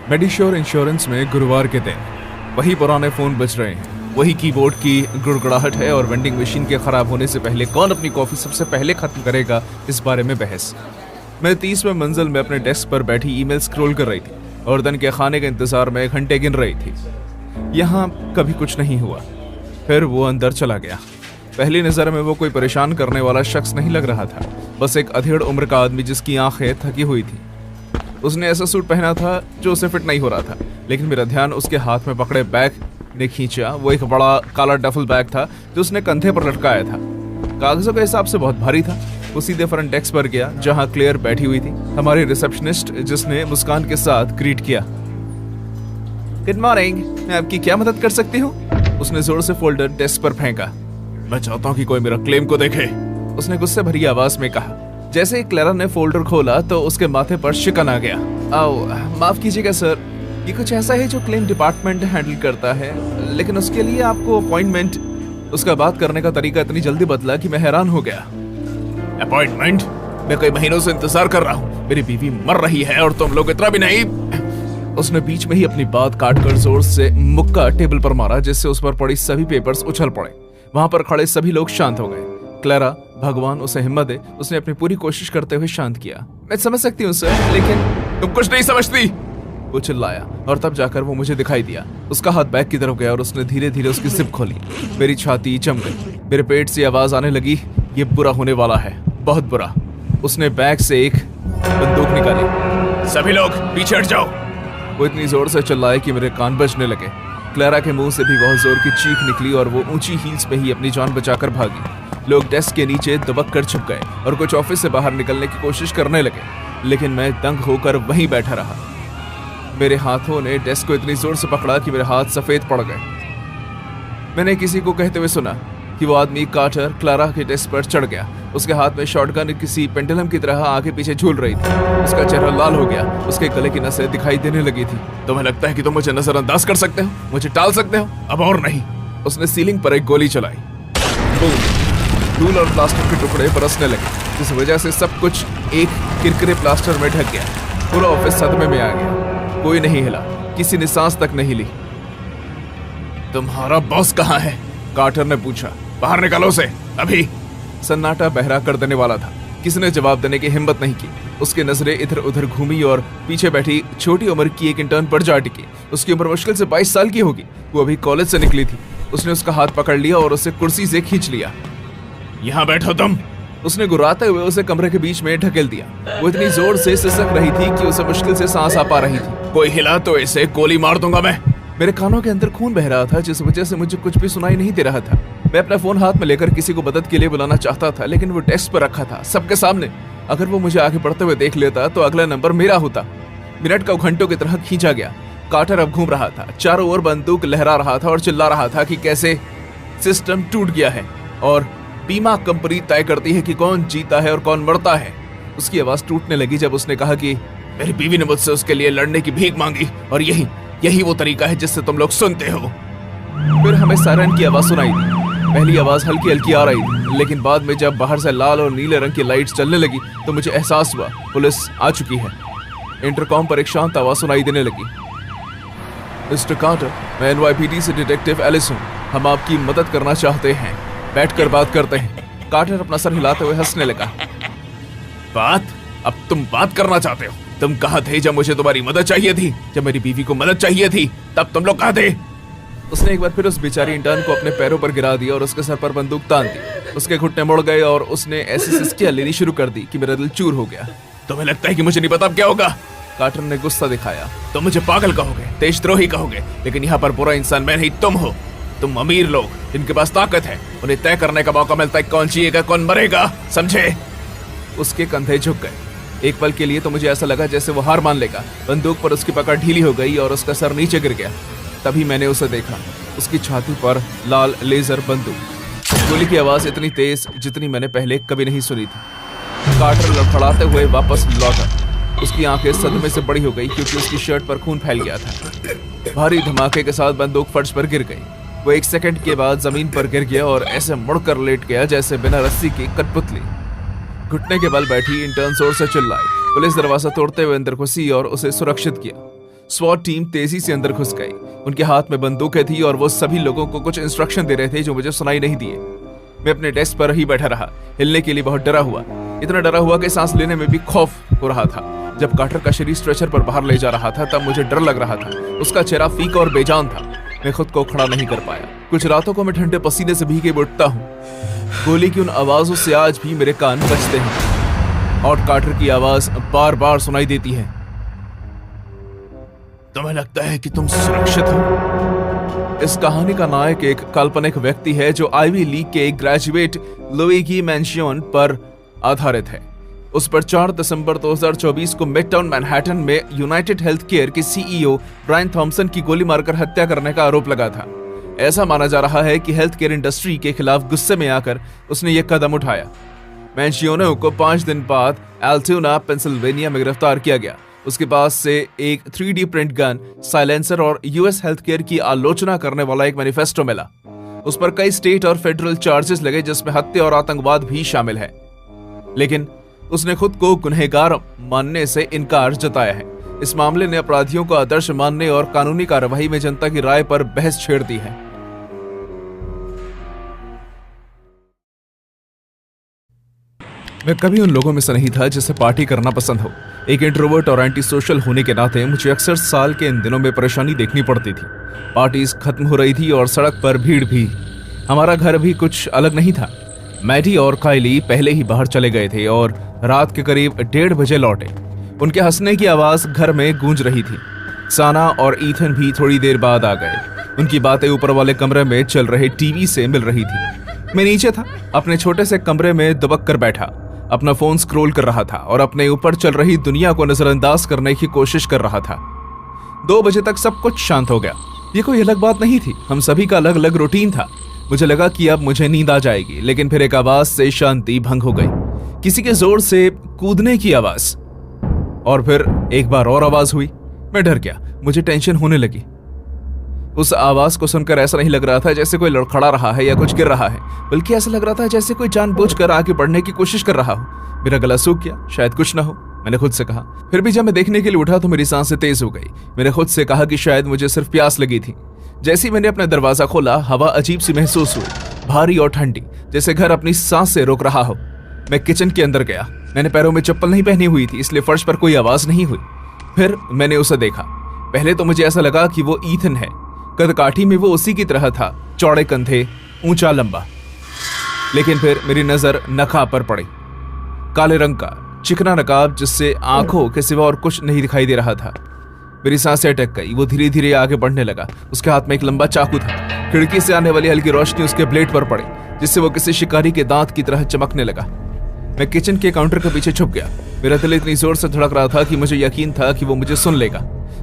मेडिश्योर insurance में गुरुवार के दिन वही पुराने फोन बज रहे हैं, वही कीबोर्ड की गुड़गुड़ाहट है और वेंडिंग मशीन के खराब होने से पहले कौन अपनी कॉफी सबसे पहले खत्म करेगा, इस बारे में बहस। मैं 30वें मंजिल में अपने डेस्क पर बैठी ईमेल स्क्रॉल कर रही थी और दिन के खाने के इंतजार में घंटे गिन रही थी। यहाँ कभी कुछ नहीं हुआ। फिर वो अंदर चला गया। पहली नजर में वो कोई परेशान करने वाला शख्स नहीं लग रहा था, बस एक अधेड़ उम्र का आदमी जिसकी आंखें थकी हुई थी। उसने ऐसा सूट पहना था जो उसे फिट नहीं हो रहा था, लेकिन मेरा ध्यान उसके हाथ में पकड़े बैग ने खींचा। वो एक बड़ा काला डफल बैग था जो उसने कंधे पर लटकाया था। कागजों के हिसाब से बहुत भारी था। वो सीधे फ्रंट डेस्क पर गया जहां क्लेयर बैठी हुई थी, हमारी रिसेप्शनिस्ट, जिसने मुस्कान के साथ ग्रीट किया। गुड मॉर्निंग, मैं आपकी क्या मदद कर सकती हूँ? उसने जोर से फोल्डर डेस्क पर फेंका। मैं चाहता हूँ कि कोई मेरा क्लेम को देखे, उसने गुस्से भरी आवाज में कहा। जैसे ही क्लेरा ने फोल्डर खोला तो उसके माथे पर शिकन आ गया। आओ, माफ कीजिएगा सर, ये कुछ ऐसा है जो क्लेम डिपार्टमेंट हैंडल करता है, लेकिन उसके लिए आपको अपॉइंटमेंट। उसका बात करने का तरीका इतनी जल्दी बदला कि मैं हैरान हो गया। अपॉइंटमेंट? मैं कई महीनों से इंतजार कर रहा हूँ। मेरी बीवी मर रही है और तुम लोग इतना भी नहीं। उसने बीच में ही अपनी बात काटकर जोर से मुक्का टेबल पर मारा, जिससे उस पर पड़ी सभी पेपर्स उछल पड़े। वहां पर खड़े सभी लोग शांत हो गए। क्लेरा, भगवान उसे हिम्मत दे, उसने अपनी पूरी कोशिश करते हुए शांत किया। मैं समझ सकती हूँ सर, लेकिन तुम कुछ नहीं समझती, वो चिल्लाया। और तब जाकर वो मुझे दिखाई दिया। उसका हाथ बैग की तरफ गया और उसने धीरे धीरे उसकी जिप खोली। मेरी छाती जम गई। मेरे पेट से आवाज आने लगी, ये बुरा होने वाला है, बहुत बुरा। उसने बैग से एक बंदूक निकाली। सभी लोग पीछे हट जाओ, वो इतनी जोर से चिल्लाए कि मेरे कान बजने लगे। क्लेरा के मुंह से भी बहुत जोर की चीख निकली और वो ऊंची हील्स में ही अपनी जान बचाकर भागी। लोग डेस्क के नीचे दबक कर छुप गए और कुछ ऑफिस से बाहर निकलने की कोशिश करने लगे, लेकिन मैं दंग होकर वहीं बैठा रहा। मेरे हाथों ने डेस्क को इतनी जोर से पकड़ा कि मेरे हाथ सफेद पड़ गए। मैंने किसी को कहते हुए सुना कि वो आदमी कार्टर क्लेरा के डेस्क पर चढ़ गया। उसके हाथ में शॉटगन किसी पेंडुलम की तरह आगे पीछे झूल रही थी। उसका चेहरा लाल हो गया, उसके गले की नसें दिखाई देने लगी थी। तुम्हें लगता है कि तुम मुझे नजरअंदाज कर सकते हो, मुझे टाल सकते हो? अब और नहीं। उसने सीलिंग पर एक गोली चलाई। धूल और प्लास्टिक के टुकड़े बरसने लगे, जिस वजह से सब कुछ एक किरकिरे प्लास्टर में ढक गया। पूरा ऑफिस सदमे में आ गया। कोई नहीं हिला, किसी ने सांस तक नहीं ली। तुम्हारा बॉस कहाँ है? कार्टर ने पूछा। बाहर निकालो उसे अभी। सन्नाटा बहरा कर देने वाला था। किसी ने जवाब देने की हिम्मत नहीं की। उसकी नजरें इधर उधर घूमी और पीछे बैठी छोटी उम्र की एक इंटर्न पर जा टिकी। उसकी उम्र मुश्किल से 22 साल की होगी। वो अभी कॉलेज से निकली थी। उसने उसका हाथ पकड़ लिया और उसे कुर्सी से खींच लिया। यहाँ बैठो तुम, उसने गुर्राते हुए उसे कमरे के बीच में ढकेल दिया। वो इतनी जोर से सिसक रही थी कि उसे मुश्किल से सांस आ पा रही थी। कोई हिला तो इसे गोली मार दूंगा मैं। मेरे कानों के अंदर खून बह रहा था, जिस वजह से मुझे कुछ भी सुनाई नहीं दे रहा था। मैं अपना फोन हाथ में लेकर किसी को मदद के लिए बुलाना चाहता था, लेकिन वो डेस्क पर रखा था, सबके सामने। अगर वो मुझे आगे बढ़ते हुए देख लेता तो अगला नंबर मेरा होता। मिनट का घंटों की तरह खींचा गया। कार्टर अब घूम रहा था, चारों ओर बंदूक लहरा रहा था और चिल्ला रहा था कि कैसे सिस्टम टूट गया है और बीमा कंपनी तय करती है कि कौन जीता है और कौन मरता है। उसकी आवाज टूटने लगी जब उसने कहा कि मेरी बीवी ने मुझसे उसके लिए लड़ने की भीख मांगी और यही वो तरीका है जिससे तुम लोग सुनते हो। फिर हमें सायरन की आवाज सुनाई दी। पहली आवाज हल्की हल्की आ रही थी, लेकिन बाद में जब बाहर से लाल और नीले रंग की लाइट्स चलने लगी तो मुझे एहसास हुआ पुलिस आ चुकी है। इंटरकॉम पर एक शांत आवाज सुनाई देने लगी। मिस्टर कार्टर, मैं NYPD से डिटेक्टिव एलिस हूँ। हम आपकी मदद करना चाहते हैं। बैठकर बात करते हैं। कार्टर अपना सर हिलाते हुए हंसने लगा। बात? अब तुम बात करना चाहते हो? तुम कहाँ थे जब मुझे तुम्हारी मदद चाहिए थी? जब मेरी बीवी को मदद चाहिए थी तब तुम लोग कहाँ थे? उसने एक बार फिर उस बेचारी इंटर्न को अपने पैरों पर गिरा दिया और उसके सर पर बंदूक तान दी। उसके घुटने मुड़ गए और उसने ऐसी सिसकियां लेनी शुरू कर दी कि मेरा दिल चूर हो गया। तुम्हें लगता है कि मुझे नहीं पता अब क्या होगा? कार्टर ने गुस्सा दिखाया। तुम मुझे पागल कहोगे, देशद्रोही कहोगे, लेकिन यहाँ पर बुरा इंसान मैं नहीं, तुम हो। तुम अमीर लोग जिनके पास ताकत है, उन्हें तय करने का मौका मिलता है कौन जिएगा कौन मरेगा, समझे? उसके कंधे झुक गए। एक पल के लिए तो मुझे ऐसा लगा जैसे वो हार मान लेगा। बंदूक पर उसकी पकड़ ढीली हो गई और उसका सर नीचे गिर गया। तभी मैंने उसे देखा, उसकी छाती पर लाल लेजर बंदूक। गोली की आवाज इतनी तेज जितनी मैंने पहले कभी नहीं सुनी थी। कार्टर लड़खड़ाते हुए वापस लौटा। उसकी आंखें सदमे से बड़ी हो गई क्योंकि उसकी शर्ट पर खून फैल गया था। भारी धमाके के साथ बंदूक फर्श पर गिर गई। वो एक सेकंड के बाद जमीन पर गिर गया और ऐसे मुड़कर लेट गया जैसे बिना रस्सी की कठपुतली। घुटने के बल बैठी इंटर्न जोर से चिल्लाई। पुलिस दरवाजा तोड़ते हुए अंदर घुसी और उसे सुरक्षित किया। स्वॉट टीम तेजी से अंदर घुस गई। उनके हाथ में बंदूकें थी और वो सभी लोगों को कुछ इंस्ट्रक्शन दे रहे थे जो मुझे सुनाई नहीं दिए। मैं अपने डेस्क पर ही बैठा रहा, हिलने के लिए बहुत डरा हुआ, इतना डरा हुआ कि सांस लेने में भी खौफ हो रहा था। जब कार्टर का शरीर स्ट्रेचर पर बाहर ले जा रहा था तब मुझे डर लग रहा था। उसका चेहरा फीका और बेजान था। मैं खुद को खड़ा नहीं कर पाया। कुछ रातों को मैं ठंडे पसीने से भीगे उठता हूँ। गोली की उन आवाजों से आज भी मेरे कान बजते हैं और कार्टर की आवाज बार बार सुनाई देती है। तुम्हें लगता है कि तुम सुरक्षित हो? इस कहानी का नायक एक काल्पनिक व्यक्ति है जो आईवी लीग के एक ग्रेजुएट लुइगी मैंशियन पर आधारित है। उस पर 4 दिसंबर 2024 को मिडटाउन मैनहट्टन में यूनाइटेड हेल्थ केयर के सीईओ ब्रायन थॉमसन की गोली मारकर हत्या करने का आरोप लगा था। ऐसा माना जा रहा है कि हेल्थ केयर इंडस्ट्री के खिलाफ गुस्से में आकर उसने ये कदम उठाया। मैंशियोनो को 5 दिन बाद एल्टोना, पेंसिल्वेनिया में गिरफ्तार किया गया। उसके पास से एक 3D प्रिंट गन, साइलेंसर और यूएस हेल्थ केयर की आलोचना करने वाला एक मैनिफेस्टो मिला। उस पर कई स्टेट और फेडरल चार्जेस लगे जिसमें हत्या और आतंकवाद भी शामिल है, लेकिन उसने खुद को गुनहगार मानने से इनकार जताया है। इस मामले ने अपराधियों को आदर्श मानने और कानूनी कार्रवाई में जनता की राय पर बहस छेड़ दी है। मैं कभी उन लोगों में से नहीं था जिसे पार्टी करना पसंद हो। एक इंट्रोवर्ट और एंटी सोशल होने के नाते मुझे अक्सर साल के इन दिनों में परेशानी देखनी पड़ती थी। पार्टीज खत्म हो रही थी और सड़क पर भीड़ भी। हमारा घर भी कुछ अलग नहीं था। मैडी और काइली पहले ही बाहर चले गए थे और रात के करीब 1:30 बजे लौटे। उनके हंसने की आवाज घर में गूंज रही थी। साना और ईथन भी थोड़ी देर बाद आ गए। उनकी बातें ऊपर वाले कमरे में चल रहे टीवी से मिल रही थी। मैं नीचे था, अपने छोटे से कमरे में दुबक कर बैठा, अपना फोन स्क्रॉल कर रहा था और अपने ऊपर चल रही दुनिया को नजरअंदाज करने की कोशिश कर रहा था। 2 बजे तक सब कुछ शांत हो गया। ये कोई अलग बात नहीं थी, हम सभी का अलग अलग रूटीन था। मुझे लगा कि अब मुझे नींद आ जाएगी, लेकिन फिर एक आवाज से शांति भंग हो गई। किसी के जोर से कूदने की आवाज, और फिर एक बार और आवाज हुई। मैं डर गया, मुझे टेंशन होने लगी। उस आवाज को सुनकर ऐसा नहीं लग रहा था जैसे कोई लड़खड़ा रहा है या कुछ गिर रहा है, बल्कि ऐसा लग रहा था जैसे कोई जानबूझकर आगे बढ़ने की कोशिश कर रहा हो। मेरा गला सूख गया, शायद कुछ ना हो, मैंने खुद से कहा। फिर भी जब मैं देखने के लिए उठा तो मेरी सांसें तेज हो गई। मैंने खुद से कहा कि शायद मुझे सिर्फ प्यास लगी थी। जैसे ही मैंने अपना दरवाजा खोला, हवा अजीब सी महसूस हुई, भारी और ठंडी, जैसे घर अपनी सांस से रोक रहा हो। मैं किचन के अंदर गया। मैंने पैरों में चप्पल नहीं पहनी हुई थी, इसलिए फर्श पर कोई आवाज नहीं हुई। फिर मैंने उसे देखा। पहले तो मुझे ऐसा लगा कि वो ईथन है। कदकाठी में वो उसी की तरह था, चौड़े कंधे, ऊंचा लंबा। लेकिन फिर मेरी नजर नकाब पर पड़ी। काले रंग का चिकना नकाब जिससे आंखों के सिवा और कुछ नहीं दिखाई दे रहा था। मेरी सांसें अटक गई। वो धीरे धीरे आगे बढ़ने लगा। उसके हाथ में एक लंबा चाकू था। खिड़की से आने वाली हल्की रोशनी उसके ब्लेड पर पड़ी, जिससे वो किसी शिकारी के दांत की तरह चमकने लगा। मैं किचन के काउंटर के पीछे छुप गया। मेरा दिल इतनी जोर से धड़क रहा था कि मुझे यकीन था कि वो मुझे सुन लेगा।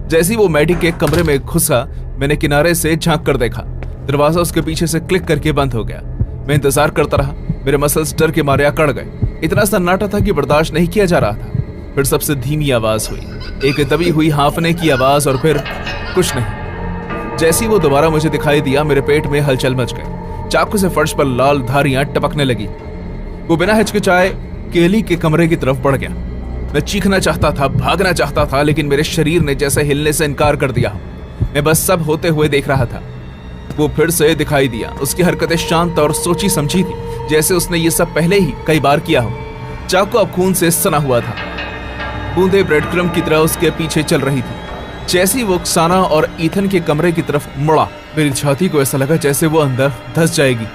जैसे ही वो मैडी के कमरे में घुसा, मैंने किनारे से झांक कर देखा। दरवाजा उसके पीछे से क्लिक करके बंद हो गया। मैं इंतजार करता रहा। मेरे मसल्स डर के मारे अकड़ गए। इतना सन्नाटा था कि बर्दाश्त नहीं किया जा रहा था। फिर सबसे धीमी आवाज हुई, एक दबी हुई हांफने की आवाज, और फिर कुछ नहीं। जैसे ही वो दोबारा मुझे दिखाई दिया, मेरे पेट में हलचल मच गई। चाकू से फर्श पर लाल धारियां टपकने लगी। वो बिना हिचकिचाए केली के कमरे की तरफ बढ़ गया। मैं चीखना चाहता था, भागना चाहता था, लेकिन मेरे शरीर ने जैसे हिलने से इनकार कर दिया। मैं बस सब होते हुए देख रहा था। वो फिर से दिखाई दिया। उसकी हरकतें शांत और सोची समझी थी, जैसे उसने ये सब पहले ही कई बार किया हो। चाकू अब खून से सना हुआ था। बूंदे ब्रेड क्रम की तरह उसके पीछे चल रही थी। जैसे ही वो साना और ईथन के कमरे की तरफ मुड़ा, मेरी छाती को ऐसा लगा जैसे वो अंदर धंस जाएगी।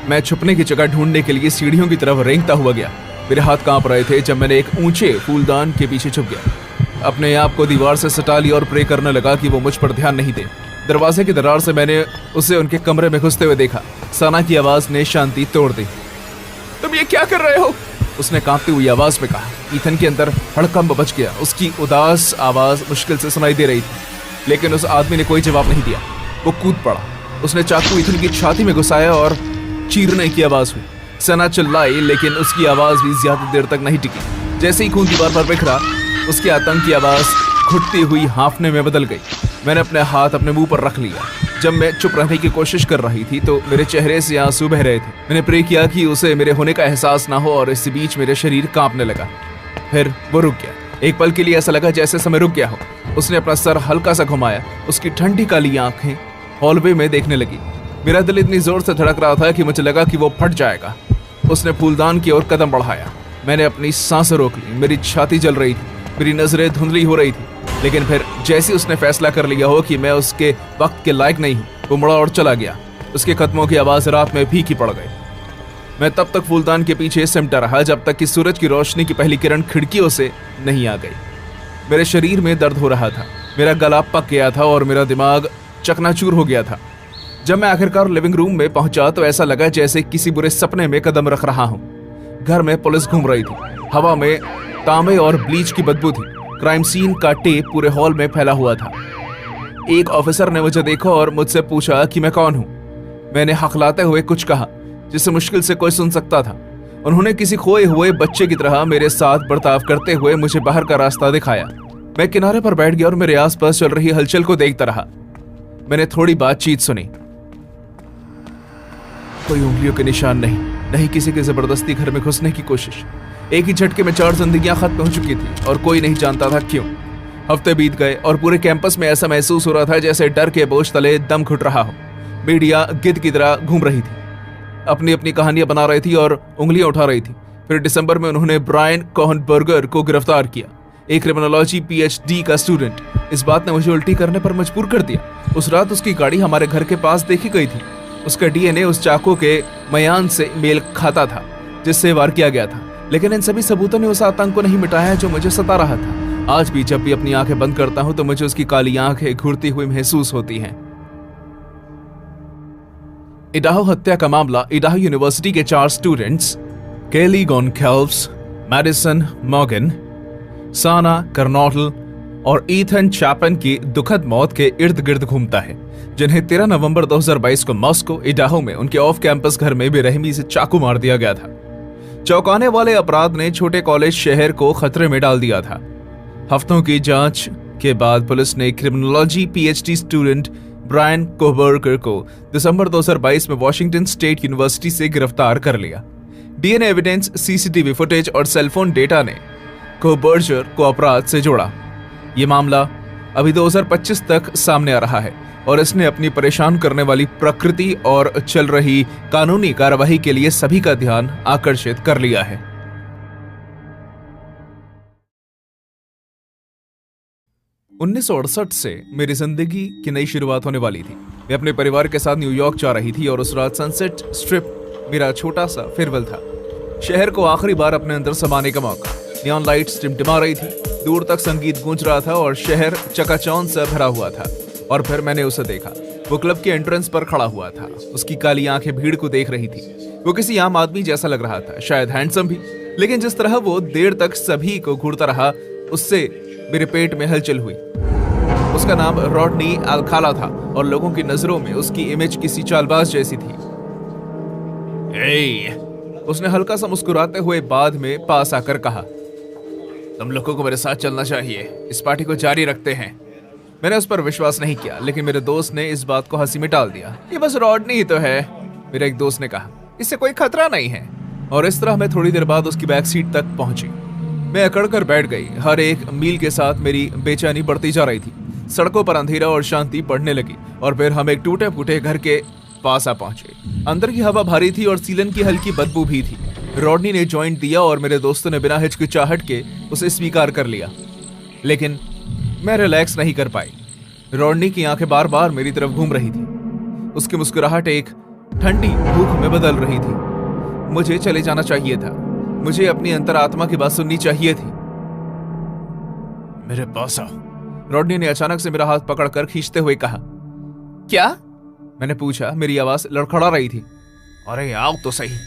मैं छुपने की जगह ढूंढने के लिए सीढ़ियों की तरफ रेंगता हुआ गया। मेरे हाथ कांप रहे थे जब मैंने एक ऊंचे फूलदान के पीछे छुप गया। अपने आप को दीवार से सटा लिया और प्रे करने लगा कि वो मुझ पर ध्यान नहीं दे। दरवाजे की दरार से मैंने उसे उनके कमरे में घुसते हुए देखा। साना की आवाज ने शांति तोड़ दी। तुम ये क्या कर रहे हो? उसने कांपती हुई आवाज में कहा। ईथन के अंदर हड़कंप बच गया। उसकी उदास आवाज मुश्किल से सुनाई दे रही थी, लेकिन उस आदमी ने कोई जवाब नहीं दिया। वो कूद पड़ा। उसने चाकू ईथन की छाती में घुसाया और चीरने की आवाज हुई। सना चिल्लाई, लेकिन उसकी आवाज भी ज्यादा देर तक नहीं टिकी। जैसे ही खून दीवार पर बिखरा, उसकी आतंक की आवाज घुटती हुई हांफने में बदल गई। मैंने अपने हाथ अपने मुंह पर रख लिया। जब मैं चुप रहने की कोशिश कर रही थी तो मेरे चेहरे से आंसू बह रहे थे। मैंने प्रे किया कि उसे मेरे होने का एहसास ना हो, और इसी बीच मेरे शरीर कांपने लगा। फिर वो रुक गया। एक पल के लिए ऐसा लगा जैसे समय रुक गया हो। उसने अपना सर हल्का सा घुमाया, उसकी ठंडी काली आंखें हॉलवे में देखने लगी। मेरा दिल इतनी जोर से धड़क रहा था कि मुझे लगा कि वो फट जाएगा। उसने फूलदान की ओर कदम बढ़ाया। मैंने अपनी सांसें रोक ली, मेरी छाती जल रही थी, मेरी नजरें धुंधली हो रही थी। लेकिन फिर जैसे उसने फैसला कर लिया हो कि मैं उसके वक्त के लायक नहीं हूँ, वो मुड़ा और चला गया। उसके कदमों की आवाज रात में फीकी पड़ गई। मैं तब तक फूलदान के पीछे सिमटा रहा जब तक कि सूरज की रोशनी की पहली किरण खिड़कियों से नहीं आ गई। मेरे शरीर में दर्द हो रहा था, मेरा गला पक गया था और मेरा दिमाग चकनाचूर हो गया था। जब मैं आखिरकार लिविंग रूम में पहुंचा तो ऐसा लगा जैसे किसी बुरे सपने में कदम रख रहा हूं। घर में पुलिस घूम रही थी, हवा में तांबे और ब्लीच की बदबू थी। क्राइम सीन का टेप पूरे हॉल में फैला हुआ था। एक ऑफिसर ने मुझे देखा और मुझसे पूछा कि मैं कौन हूं। मैंने हकलाते हुए कुछ कहा जिसे मुश्किल से कोई सुन सकता था। उन्होंने किसी खोए हुए बच्चे की तरह मेरे साथ बर्ताव करते हुए मुझे बाहर का रास्ता दिखाया। मैं किनारे पर बैठ गया और मेरे आसपास चल रही हलचल को देखता रहा। मैंने थोड़ी बातचीत सुनी। कोई उंगलियों के निशान नहीं किसी की जबरदस्ती घर में घुसने की कोशिश। एक ही झटके में 4 जिंदगियां खत्म हो चुकी थी और कोई नहीं जानता था क्यों। हफ्ते बीत गए और पूरे कैंपस में ऐसा महसूस हो रहा था जैसे डर के बोझ तले दम घुट रहा हो। मीडिया गिद्ध की तरह घूम रही थी, अपनी अपनी कहानियां बना रही थी और उंगलियां उठा रही थी। फिर दिसंबर में उन्होंने ब्रायन कोहनबर्गर को गिरफ्तार किया, एक क्रिमिनोलॉजी PhD का स्टूडेंट। इस बात ने मुझे उल्टी करने पर मजबूर कर दिया। उस रात उसकी गाड़ी हमारे घर के पास देखी गई थी। उसका DNA उस चाकू के मयान से मेल खाता था जिससे वार किया गया था। लेकिन इन सभी सबूतों ने उस आतंक को नहीं मिटाया जो मुझे सता रहा था। आज भी जब भी अपनी आंखें बंद करता हूं तो मुझे उसकी काली आंखें घूरती हुई महसूस होती हैं। इडाहो हत्या का मामला इडाहो यूनिवर्सिटी के 4 स्टूडेंट्स केली गोनकेल्व्स, मैडिसन मॉर्गन, साना कर्नोटल और ईथन चैपन की दुखद मौत के इर्द गिर्द घूमता है, जिन्हें 13 नवंबर 2022 को मॉस्को इडाहो में उनके ऑफ कैंपस घर में बेरहमी से चाकू मार दिया गया था। चौंकाने वाले अपराध ने छोटे कॉलेज शहर को खतरे में डाल दिया था। हफ्तों की जांच के बाद पुलिस ने क्रिमिनोलॉजी PhD स्टूडेंट ब्रायन कोहबर्गर को दिसंबर 2022 में वॉशिंगटन स्टेट यूनिवर्सिटी से गिरफ्तार कर लिया। DNA एविडेंस, CCTV फुटेज और सेलफोन डेटा ने कोहबर्गर को अपराध से जोड़ा। ये मामला अभी 2025 तक सामने आ रहा है और इसने अपनी परेशान करने वाली प्रकृति और चल रही कानूनी कार्रवाई के लिए सभी का ध्यान आकर्षित कर लिया है। 1968 से मेरी जिंदगी की नई शुरुआत होने वाली थी। मैं अपने परिवार के साथ न्यूयॉर्क जा रही थी और उस रात सनसेट स्ट्रिप मेरा छोटा सा फेयरवेल था। शहर को आखिरी बार अपने अंदर समाने का मौका। नियॉन लाइट्स टिमटिमा रही थी, दूर तक संगीत गूंज रहा था और शहर चकाचौंध से भरा हुआ था। और फिर मैंने उसे देखा। वो क्लब के एंट्रेंस पर खड़ा हुआ था। उसकी काली आंखें भीड़ को देख रही थी। वो किसी आम आदमी जैसा लग रहा था, शायद हैंडसम भी, लेकिन जिस तरह वो देर तक सभी को घूरता रहा उससे मेरे पेट में हलचल हुई। उसका नाम रॉडनी अल्काला था और लोगों की नजरों में उसकी इमेज किसी चालबाज जैसी थी। उसने हल्का सा मुस्कुराते हुए बाद में पास आकर कहा, तुम लोगों को मेरे साथ चलना चाहिए, इस पार्टी को जारी रखते हैं। मैंने उस पर विश्वास नहीं किया, लेकिन मेरे दोस्त ने इस बात को हंसी में टाल दिया। ये बस रॉडनी ही तो है, मेरे एक दोस्त ने कहा, इससे कोई खतरा नहीं है। और इस तरह मैं थोड़ी देर बाद उसकी बैक सीट तक पहुंची। मैं अकड़ कर बैठ गई। हर एक मील के साथ मेरी बेचैनी बढ़ती जा रही थी। सड़कों पर अंधेरा और शांति बढ़ने लगी और फिर हम एक टूटे फूटे घर के पास आ पहुंचे। अंदर की हवा भारी थी और सीलन की हल्की बदबू भी थी। रॉडनी ने जॉइंट दिया और मेरे दोस्तों ने बिना हिचकिचाहट के उसे स्वीकार कर लिया, लेकिन मैं रिलैक्स नहीं कर पाई। रॉडनी की आंखें बार बार मेरी तरफ घूम रही थी। उसकी मुस्कुराहट एक ठंडी भूख में बदल रही थी। मुझे चले जाना चाहिए था। मुझे अपनी अंतरात्मा की बात सुननी चाहिए थी। मेरे पास आओ, रॉडनी ने अचानक से मेरा हाथ पकड़कर खींचते हुए कहा। क्या? मैंने पूछा। मेरी आवाज लड़खड़ा रही थी। अरे आओ तो सही,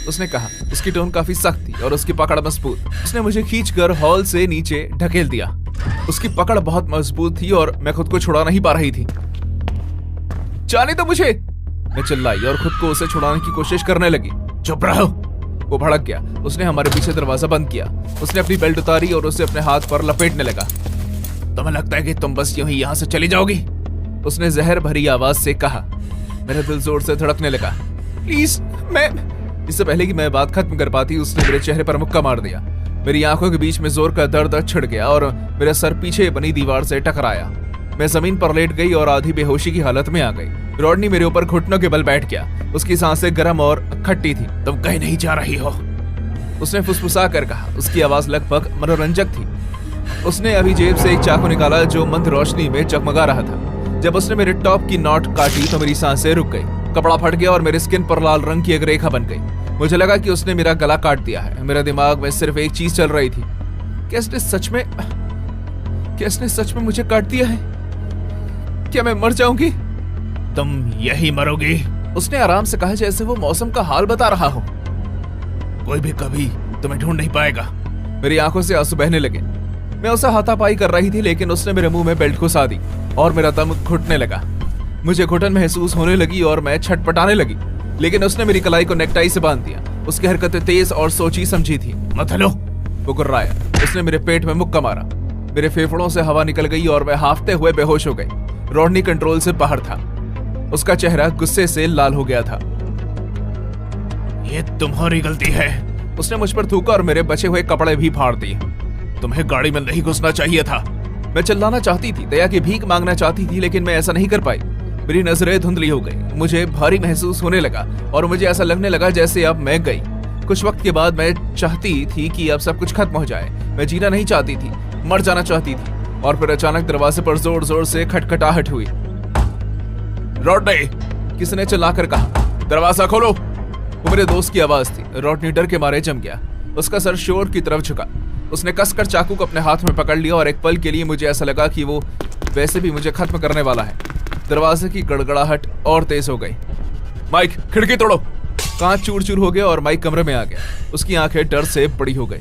उसने कहा। उसकी टोन काफी सख्त थी और उसकी पकड़ मजबूत। उसने मुझे खींचकर हॉल से नीचे ढकेल दिया। उसकी पकड़ बहुत मजबूत थी और मैं खुद को छुड़ा नहीं पा रही थी। जाने दो मुझे, मैं चिल्लाई और खुद को उसे छुड़ाने की कोशिश करने लगी। चुप रहो, वो भड़क गया। उसने हमारे पीछे दरवाजा बंद किया। उसने अपनी बेल्ट उतारी और उसे अपने हाथ पर लपेटने लगा। तुम्हें लगता है कि तुम बस यूं ही यहाँ से चली जाओगी? उसने जहर भरी आवाज से कहा। मेरा दिल जोर से धड़कने लगा। प्लीज, मैं... इससे पहले कि मैं बात खत्म कर पाती उसने मेरे चेहरे पर मुक्का मार दिया। मेरी आंखों के बीच में जोर का दर्द छिड़ गया और मेरा सर पीछे बनी दीवार से टकराया। मैं जमीन पर लेट गई और आधी बेहोशी की हालत में आ गई। रॉडनी मेरे ऊपर घुटनों के बल बैठ गया। उसकी सांसें गर्म और खट्टी थी। तुम कहीं नहीं जा रही हो, उसने फुसफुसा कर कहा। उसकी आवाज लगभग मनोरंजक थी। उसने अभी जेब से एक चाकू निकाला जो मंद रोशनी में जगमगा रहा था। जब उसने मेरे टॉप की नॉट काटी तो मेरी सांसें रुक गई। कपड़ा फट गया और मेरे स्किन पर लाल रंग की एक रेखा बन गई। मुझे लगा कि उसने मेरा गला काट दिया है। मेरे दिमाग में सिर्फ एक चीज चल रही थी, क्या इसने सच में मुझे काट दिया है? क्या मैं मर जाऊंगी? तुम यही मरोगी, उसने आराम से कहा, जैसे वो मौसम का हाल बता रहा हो। कोई भी कभी तुम्हें ढूंढ नहीं पाएगा। मेरी आंखों से आंसू बहने लगे। मैं उसे हाथापाई कर रही थी, लेकिन उसने मेरे मुंह में बेल्ट घुसा दी और मेरा दम घुटने लगा। मुझे घुटन महसूस होने लगी और मैं छटपटाने लगी, लेकिन उसने मेरी कलाई को नेकटाई से बांध दिया। उसकी हरकतें तेज और सोची समझी थी। मत हिलो, वो गुर्राया। उसने मेरे पेट में मुक्का मारा। मेरे फेफड़ों से हवा निकल गई और मैं हाफते हुए बेहोश हो गई। रॉडनी कंट्रोल से बाहर था। उसका चेहरा गुस्से से लाल हो गया था। ये तुम्हारी गलती है, उसने मुझ पर थूका और मेरे बचे हुए कपड़े भी फाड़ दिए। तुम्हें गाड़ी में नहीं घुसना चाहिए था। मैं चिल्लाना चाहती थी, दया की भीख मांगना चाहती थी, लेकिन मैं ऐसा नहीं कर पाई। मेरी नजरें धुंधली हो गई। मुझे भारी महसूस होने लगा और मुझे ऐसा लगने लगा जैसे अब मैं गई। कुछ वक्त के बाद मैं चाहती थी कि अब सब कुछ खत्म हो जाए। मैं जीना नहीं चाहती थी, मर जाना चाहती थी। और फिर अचानक दरवाजे पर जोर जोर से खटखटाहट हुई। रॉडनी, किसी ने चिल्लाकर कहा, दरवाजा खोलो। वो मेरे दोस्त की आवाज थी। रॉडनी डर के मारे जम गया। उसका सर शोर की तरफ झुका। उसने कसकर चाकू को अपने हाथ में पकड़ लिया और एक पल के लिए मुझे ऐसा लगा कि वो वैसे भी मुझे खत्म करने वाला है। दरवाजे की गड़गड़ाहट और तेज हो गई। माइक, खिड़की तोड़ो। कांच चूर चूर हो गया और माइक कमरे में आ गया। उसकी आंखें डर से बड़ी हो गई।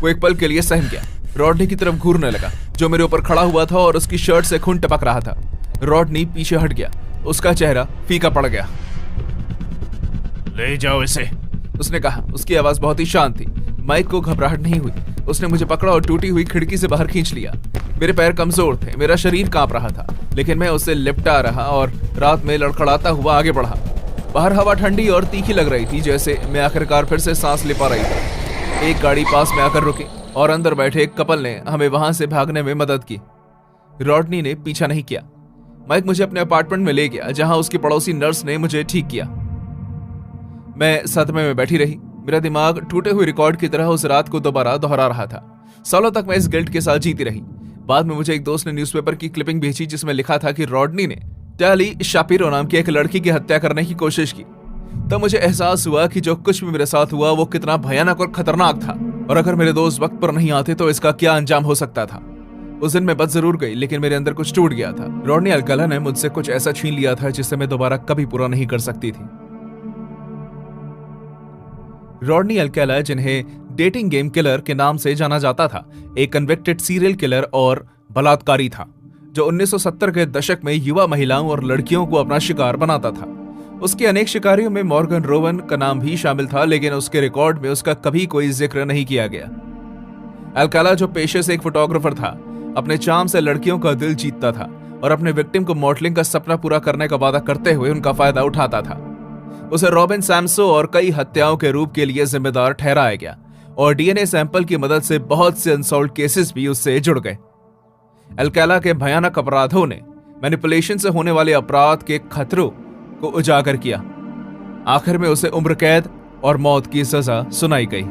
वो एक पल के लिए सहम गया। रॉडनी की तरफ घूरने लगा, जो मेरे ऊपर खड़ा हुआ था, और उसकी शर्ट से खून टपक रहा था। रॉडनी पीछे हट गया। उसका चेहरा फीका पड़ गया। ले जाओ इसे, उसने कहा। उसकी आवाज बहुत ही शांत थी। माइक को घबराहट नहीं हुई। उसने मुझे पकड़ा और टूटी हुई खिड़की से बाहर खींच लिया। मेरे पैर कमजोर थे, मेरा शरीर कांप रहा था, लेकिन मैं उससे लिपटा रहा और रात में लड़खड़ाता हुआ आगे बढ़ा। बाहर हवा ठंडी और तीखी लग रही थी, जैसे मैं आखिरकार फिर से सांस ले पा रही थी। एक गाड़ी पास में आकर रुकी और अंदर बैठे एक कपल ने हमें वहां से भागने में मदद की। रॉडनी ने पीछा नहीं किया। माइक मुझे अपने अपार्टमेंट में ले गया, जहां उसकी पड़ोसी नर्स ने मुझे ठीक किया। मैं सदमे में बैठी रही। मेरा दिमाग टूटे हुए रिकॉर्ड की तरह उस रात को दोबारा दोहरा रहा था। सालों तक मैं इस गिल्ट के साथ जीती रही। बाद में मुझे एक दोस्त ने न्यूज़पेपर की क्लिपिंग भेजी, जिसमें लिखा था कि रॉडनी ने टैली शापिरो नाम की एक लड़की की हत्या करने की कोशिश की। तब मुझे एहसास हुआ कि जो कुछ भी मेरे साथ हुआ वो कितना भयानक और खतरनाक था, और अगर मेरे दोस्त वक्त पर नहीं आते तो इसका क्या अंजाम हो सकता था। उस दिन मैं बच जरूर गई, लेकिन मेरे अंदर कुछ टूट गया था। रॉडनी अल्काला ने मुझसे कुछ ऐसा छीन लिया था जिसे मैं दोबारा कभी पूरा नहीं कर सकती थी। रॉडनी अल्काला, जिन्हें डेटिंग गेम किलर के नाम से जाना जाता था, एक कन्विक्टेड सीरियल किलर और बलात्कारी था, जो 1970 के दशक में युवा महिलाओं और लड़कियों को अपना शिकार बनाता था। उसके अनेक शिकारियों में मॉर्गन रोवन का नाम भी शामिल था, लेकिन उसके रिकॉर्ड में उसका कभी कोई जिक्र नहीं किया गया। अल्काला, जो पेशे से एक फोटोग्राफर था, अपने चार्म से लड़कियों का दिल जीतता था और अपने विक्टिम को मॉडलिंग का सपना पूरा करने का वादा करते हुए उनका फायदा उठाता था। उसे रॉबिन सैम्सो और कई हत्याओं के रूप के लिए जिम्मेदार ठहराया गया, और डीएनए सैंपल की मदद से बहुत से अनसॉल्व्ड केसेस भी उससे जुड़ गए। अल्काला के भयानक अपराधों ने मैनिपुलेशन से होने वाले अपराध के खतरों को उजागर किया। आखिर में उसे उम्र कैद और मौत की सजा सुनाई गई।